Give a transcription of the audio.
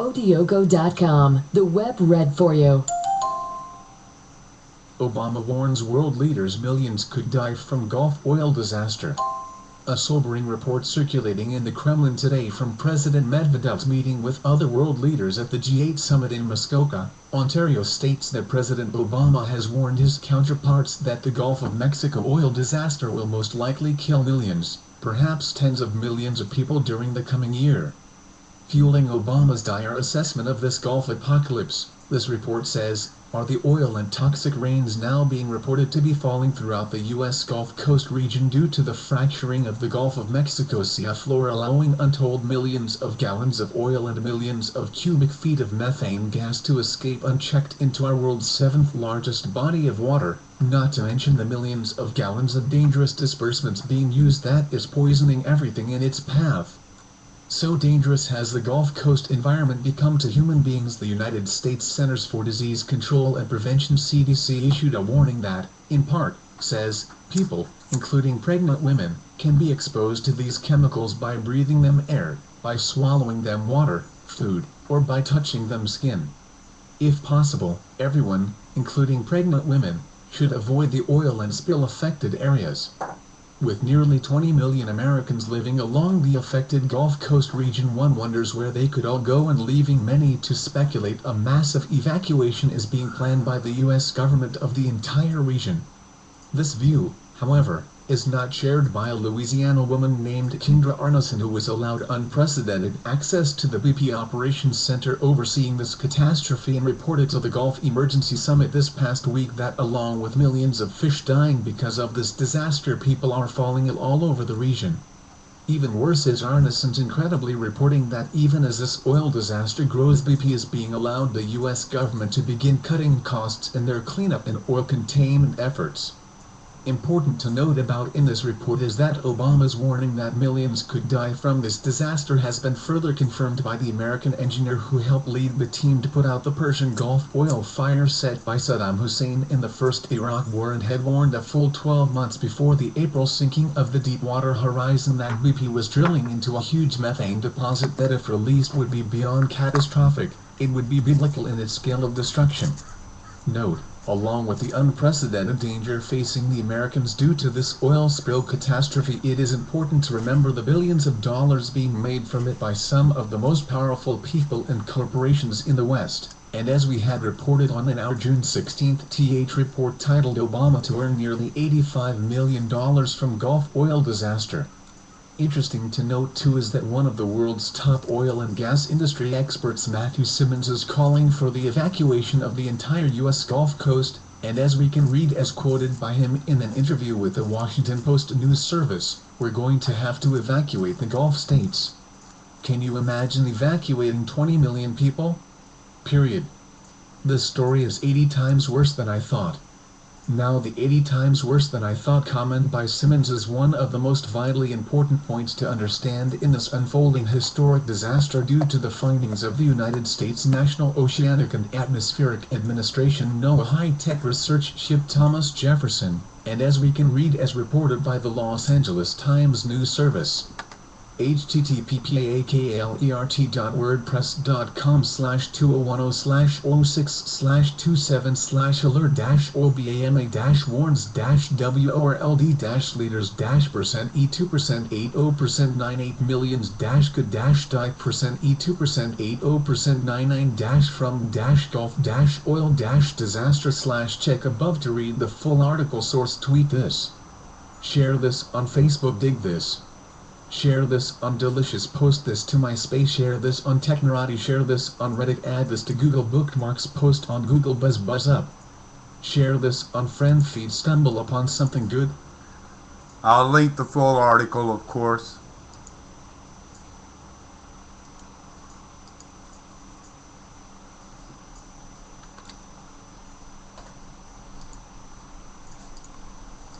Odiogo.com, the web read for you. Obama warns world leaders millions could die from Gulf oil disaster. A sobering report circulating in the Kremlin today from President Medvedev's meeting with other world leaders at the G8 summit in Muskoka, Ontario states that President Obama has warned his counterparts that the Gulf of Mexico oil disaster will most likely kill millions, perhaps tens of millions of people during the coming year. Fueling Obama's dire assessment of this Gulf apocalypse, this report says, are the oil and toxic rains now being reported to be falling throughout the U.S. Gulf Coast region due to the fracturing of the Gulf of Mexico sea floor, allowing untold millions of gallons of oil and millions of cubic feet of methane gas to escape unchecked into our world's seventh largest body of water, not to mention the millions of gallons of dangerous dispersements being used that is poisoning everything in its path. So dangerous has the Gulf Coast environment become to human beings. The United States Centers for Disease Control and Prevention (CDC) issued a warning that, in part, says, people, including pregnant women, can be exposed to these chemicals by breathing them air, by swallowing them water, food, or by touching them skin. If possible, everyone, including pregnant women, should avoid the oil and spill affected areas. With nearly 20 million Americans living along the affected Gulf Coast region, one wonders where they could all go, and leaving many to speculate a massive evacuation is being planned by the U.S. government of the entire region. This view, however, is not shared by a Louisiana woman named Kendra Arneson, who was allowed unprecedented access to the BP Operations Center overseeing this catastrophe, and reported to the Gulf Emergency Summit this past week that along with millions of fish dying because of this disaster, people are falling ill all over the region. Even worse is Arneson's incredibly reporting that even as this oil disaster grows, BP is being allowed the U.S. government to begin cutting costs in their cleanup and oil containment efforts. Important to note about in this report is that Obama's warning that millions could die from this disaster has been further confirmed by the American engineer who helped lead the team to put out the Persian Gulf oil fire set by Saddam Hussein in the first Iraq war, and had warned a full 12 months before the April sinking of the Deepwater Horizon that BP was drilling into a huge methane deposit that, if released, would be beyond catastrophic. It would be biblical in its scale of destruction. Note, along with the unprecedented danger facing the Americans due to this oil spill catastrophe, it is important to remember the billions of dollars being made from it by some of the most powerful people and corporations in the West. And as we had reported on in our June 16 TH report titled "Obama to Earn Nearly $85 Million from Gulf Oil Disaster." Interesting to note too is that one of the world's top oil and gas industry experts, Matthew Simmons, is calling for the evacuation of the entire U.S. Gulf Coast, and as we can read as quoted by him in an interview with the Washington Post news service, we're going to have to evacuate the Gulf states. Can you imagine evacuating 20 million people? Period. This story is 80 times worse than I thought. Now, the 80 times worse than I thought comment by Simmons is one of the most vitally important points to understand in this unfolding historic disaster due to the findings of the United States National Oceanic and Atmospheric Administration NOAA high-tech research ship Thomas Jefferson, and as we can read as reported by the Los Angeles Times news service. http://2010/07-obama-warns-world-leaders-percent E2% 80% 98 millions could die percent E2% 80% 99 from Gulf oil disaster /check above to read the full article. Source: tweet this. Share this on Facebook. Dig this. Share this on Delicious. Post this to MySpace. Share this on Technorati. Share this on Reddit. Add this to Google Bookmarks. Post on Google Buzz up. Share this on Friend Feed. Stumble upon something good. I'll link the full article, of course.